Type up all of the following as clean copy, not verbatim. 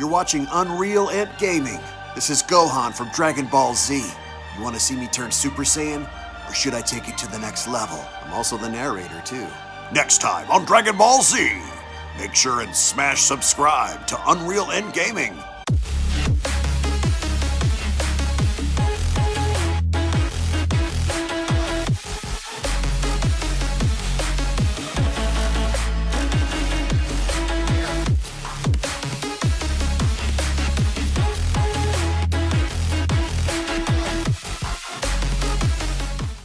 You're watching UnrealEntGaming. This is Gohan from Dragon Ball Z. You want to see me turn Super Saiyan? Or should I take it to the next level? I'm also the narrator, too. Next time on Dragon Ball Z, make sure and smash subscribe to UnrealEntGaming.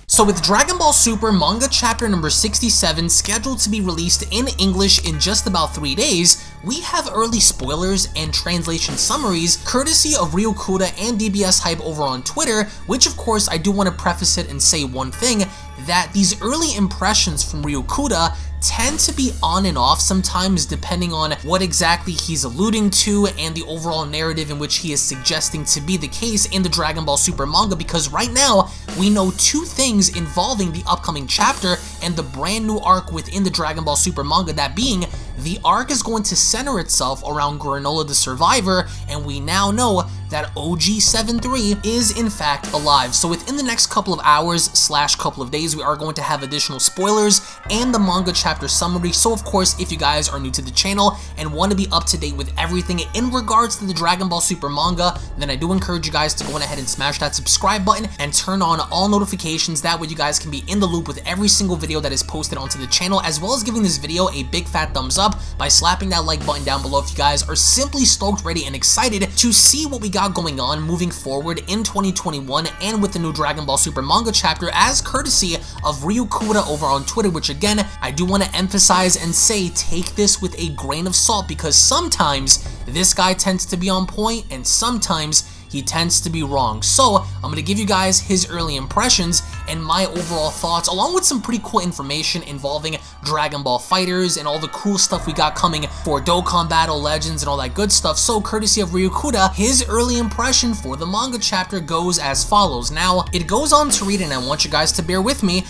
So with Dragon Ball Super Manga Chapter number 67 scheduled to be released in English in just about 3 days, we have early spoilers and translation summaries courtesy of Ryukuda and DBS Hype over on Twitter, which of course I do want to preface it and say one thing, that these early impressions from Ryukuda tend to be on and off sometimes depending on what exactly he's alluding to and the overall narrative in which he is suggesting to be the case in the Dragon Ball Super manga, because right now we know two things involving the upcoming chapter and the brand new arc within the Dragon Ball Super manga, that being the arc is going to center itself around Granola the Survivor, and we now know that OG73 is in fact alive. So within the next couple of hours / couple of days, we are going to have additional spoilers and the manga chapter summary. So of course, if you guys are new to the channel and want to be up to date with everything in regards to the Dragon Ball Super manga, then I do encourage you guys to go ahead and smash that subscribe button and turn on all notifications. That way you guys can be in the loop with every single video that is posted onto the channel, as well as giving this video a big fat thumbs up by slapping that like button down below if you guys are simply stoked, ready, and excited to see what we got going on moving forward in 2021 and with the new Dragon Ball Super manga chapter, as courtesy of Ryukuda over on Twitter, which again, I do want to emphasize and say, take this with a grain of salt, because sometimes this guy tends to be on point and sometimes he tends to be wrong. So I'm going to give you guys his early impressions and my overall thoughts, along with some pretty cool information involving Dragon Ball Fighters and all the cool stuff we got coming for Dokkan Battle Legends and all that good stuff. So courtesy of Ryukuda, his early impression for the manga chapter goes as follows. Now, it goes on to read, and I want you guys to bear with me.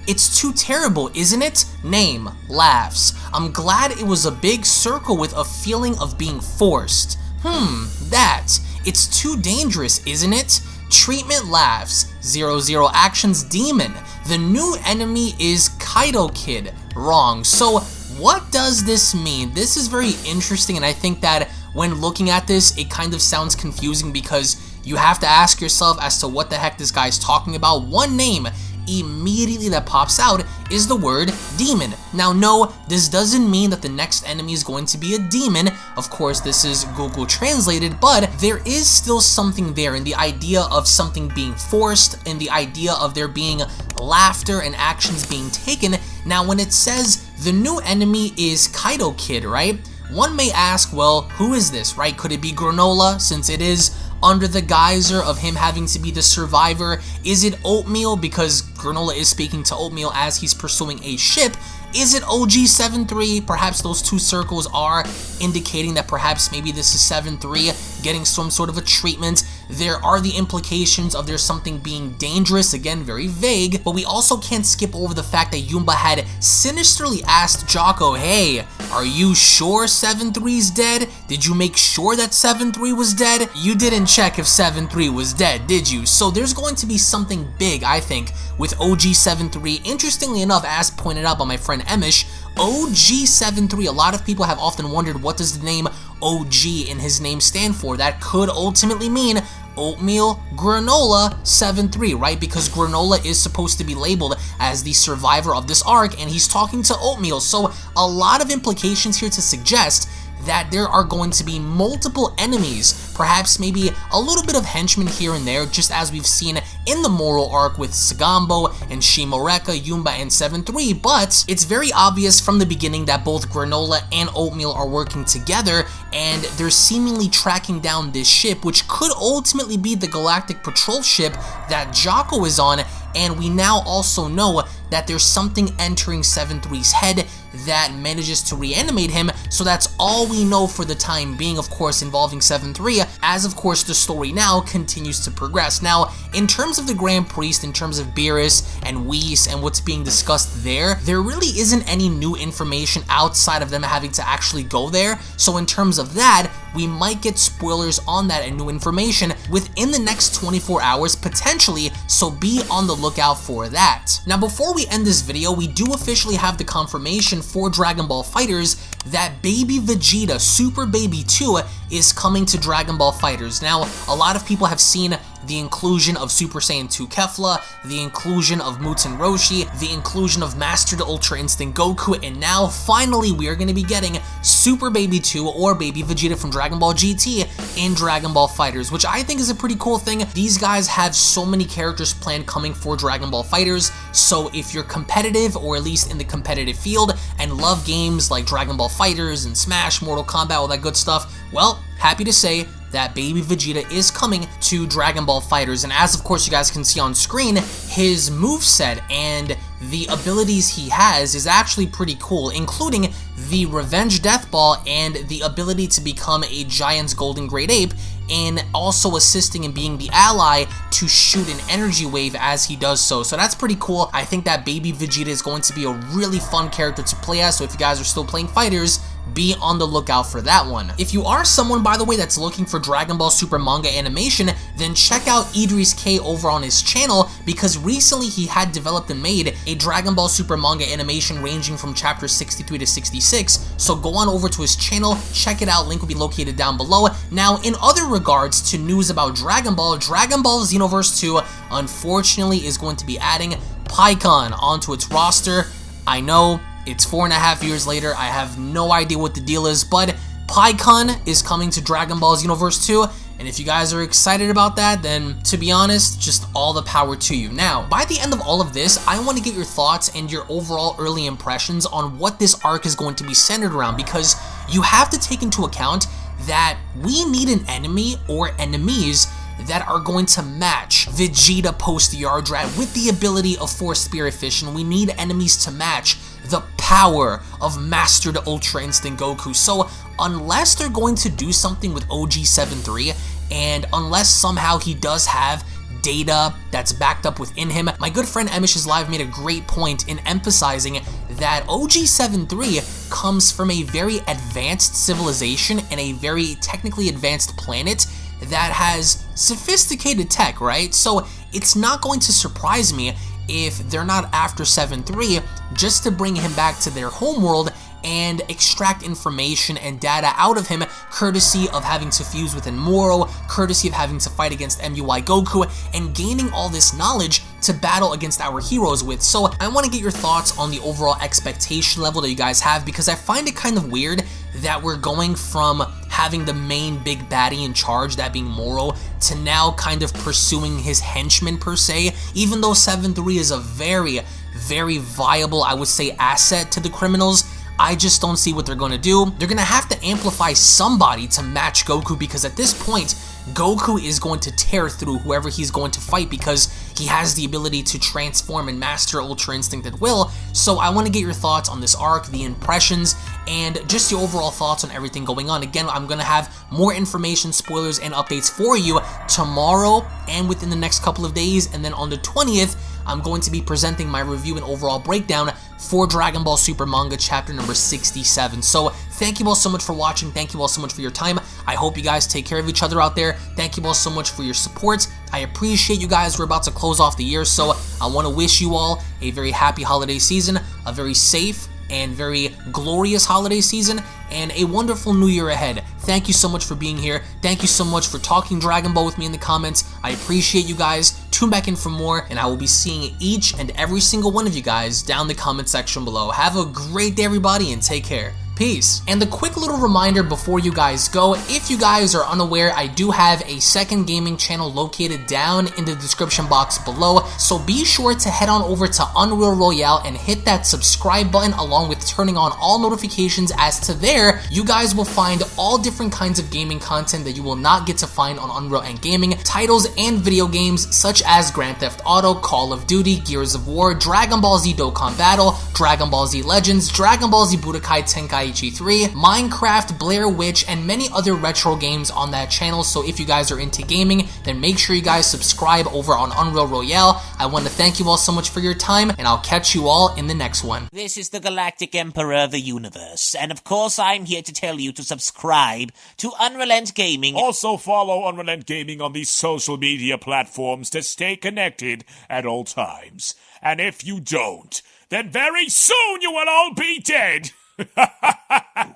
It's too terrible, isn't it? Name, laughs. I'm glad it was a big circle with a feeling of being forced. That. It's too dangerous, isn't it? Treatment, laughs. 00 actions, demon. The new enemy is Kaido Kid. Wrong. So what does this mean? This is very interesting, and I think that when looking at this, it kind of sounds confusing because you have to ask yourself as to what the heck this guy is talking about. One name immediately that pops out is the word demon. Now no, this doesn't mean that the next enemy is going to be a demon. Of course, this is Google translated, but there is still something there in the idea of something being forced, and the idea of there being laughter and actions being taken. Now when it says the new enemy is Kaido Kid, right? One may ask, well, who is this, right? Could it be Granola, since it is under the geyser of him having to be the survivor? Is it Oatmeal, because Granola is speaking to Oatmeal as he's pursuing a ship? Is it OG73? Perhaps those two circles are indicating that perhaps maybe this is 7-3 getting some sort of a treatment. There are the implications of there's something being dangerous, again very vague, but we also can't skip over the fact that Yumba had sinisterly asked Jocko, hey, are you sure 7-3's dead? Did you make sure that 7-3 was dead? You didn't check if 7-3 was dead, did you? So there's going to be something big, I think, with OG73. Interestingly enough, as pointed out by my friend Emish, OG73, a lot of people have often wondered, what does the name OG in his name stand for? That could ultimately mean Oatmeal Granola 7-3, right? Because Granola is supposed to be labeled as the survivor of this arc, and he's talking to Oatmeal. So a lot of implications here to suggest that there are going to be multiple enemies, perhaps maybe a little bit of henchmen here and there, just as we've seen in the Moro arc with Sagambo and Shimoreka, Yumba, and 7-3, but it's very obvious from the beginning that both Granola and Oatmeal are working together, and they're seemingly tracking down this ship, which could ultimately be the Galactic Patrol ship that Jocko is on, and we now also know that there's something entering 7-3's head that manages to reanimate him, so that's all we know for the time being, of course, involving 7-3, as of course the story now continues to progress. Now, in terms of the Grand Priest, in terms of Beerus and Whis and what's being discussed there really isn't any new information outside of them having to actually go there, so in terms of that, we might get spoilers on that and new information within the next 24 hours potentially, so be on the lookout for that. Now before we end this video, we do officially have the confirmation for Dragon Ball FighterZ that Baby Vegeta Super Baby 2 is coming to Dragon Ball FighterZ. Now, a lot of people have seen the inclusion of Super Saiyan 2 Kefla, the inclusion of Muten Roshi, the inclusion of Mastered Ultra Instinct Goku, and now finally we are going to be getting Super Baby 2 or Baby Vegeta from Dragon Ball GT in Dragon Ball FighterZ, which I think is a pretty cool thing. These guys have so many characters planned coming for Dragon Ball FighterZ, so if you're competitive, or at least in the competitive field, and love games like Dragon Ball FighterZ and Smash, Mortal Kombat, all that good stuff, well, happy to say that Baby Vegeta is coming to Dragon Ball FighterZ, and as of course you guys can see on screen, his moveset and the abilities he has is actually pretty cool, including the Revenge Death Ball and the ability to become a Giant's Golden Great Ape, and also assisting in being the ally to shoot an energy wave as he does so. So that's pretty cool. I think that Baby Vegeta is going to be a really fun character to play as, so if you guys are still playing FighterZ, be on the lookout for that one. If you are someone, by the way, that's looking for Dragon Ball Super manga animation, then check out Edrees K over on his channel, because recently he had developed and made a Dragon Ball Super manga animation ranging from chapter 63 to 66, so go on over to his channel, check it out, link will be located down below. Now, in other regards to news about Dragon Ball Xenoverse 2 unfortunately is going to be adding Pikkon onto its roster. I know, it's 4.5 years later, I have no idea what the deal is, but Pikkon is coming to Dragon Ball Xenoverse 2, and if you guys are excited about that, then to be honest, just all the power to you. Now, by the end of all of this, I want to get your thoughts and your overall early impressions on what this arc is going to be centered around, because you have to take into account that we need an enemy or enemies that are going to match Vegeta post Yardrat with the ability of Force Spirit Fission. We need enemies to match the power of Mastered Ultra Instinct Goku. So unless they're going to do something with OG73, and unless somehow he does have data that's backed up within him, my good friend Emish's Live made a great point in emphasizing that OG73 comes from a very advanced civilization and a very technically advanced planet that has sophisticated tech, right? So it's not going to surprise me if they're not after 7-3 just to bring him back to their homeworld and extract information and data out of him, courtesy of having to fuse within Moro, courtesy of having to fight against MUI Goku, and gaining all this knowledge to battle against our heroes with. So I want to get your thoughts on the overall expectation level that you guys have, because I find it kind of weird that we're going from having the main big baddie in charge, that being Moro, to now kind of pursuing his henchmen per se, even though 7-3 is a very, very viable, I would say, asset to the criminals. I just don't see what they're going to do. They're going to have to amplify somebody to match Goku, because at this point, Goku is going to tear through whoever he's going to fight, because he has the ability to transform and master Ultra Instinct at will. So I want to get your thoughts on this arc, the impressions, and just your overall thoughts on everything going on. Again, I'm going to have more information, spoilers, and updates for you tomorrow and within the next couple of days, and then on the 20th, I'm going to be presenting my review and overall breakdown for Dragon Ball Super Manga chapter number 67. So thank you all so much for watching. Thank you all so much for your time. I hope you guys take care of each other out there. Thank you all so much for your support. I appreciate you guys. We're about to close off the year, so I want to wish you all a very happy holiday season, a very safe and very glorious holiday season, and a wonderful new year ahead. Thank you so much for being here. Thank you so much for talking Dragon Ball with me in the comments. I appreciate you guys. Tune back in for more, and I will be seeing each and every single one of you guys down the comment section below. Have a great day, everybody, and take care. Peace. And a quick little reminder before you guys go, if you guys are unaware, I do have a second gaming channel located down in the description box below, so be sure to head on over to Unreal Royale and hit that subscribe button along with turning on all notifications, as to there, you guys will find all different kinds of gaming content that you will not get to find on UnrealEntGaming, titles and video games such as Grand Theft Auto, Call of Duty, Gears of War, Dragon Ball Z Dokkan Battle, Dragon Ball Z Legends, Dragon Ball Z Budokai Tenkaichi OG73, Minecraft, Blair Witch, and many other retro games on that channel. So if you guys are into gaming, then make sure you guys subscribe over on Unreal Royale. I want to thank you all so much for your time, and I'll catch you all in the next one. This is the Galactic Emperor of the Universe, and of course I'm here to tell you to subscribe to UnrealEntGaming. Also follow UnrealEntGaming on these social media platforms to stay connected at all times. And if you don't, then very soon you will all be dead!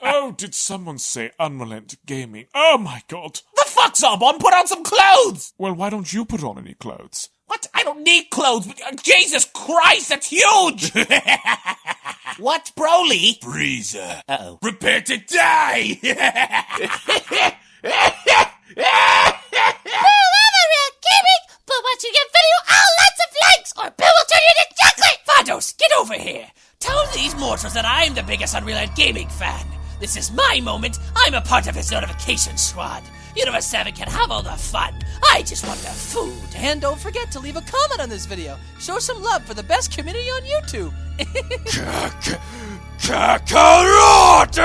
Oh, did someone say UnrealEntGaming? Oh my god. The fuck, Zarbon? Put on some clothes! Well, why don't you put on any clothes? What? I don't need clothes. Jesus Christ, that's huge! What, Broly? Freezer. Uh-oh. Prepare to die! But once you get video, lots of likes, or Bill will turn you into chocolate! Vados, get over here! Tell these mortals that I'm the biggest UnrealEntGaming fan. This is my moment. I'm a part of his notification squad. Universe 7 can have all the fun. I just want the food. And don't forget to leave a comment on this video. Show some love for the best community on YouTube. Kakarot!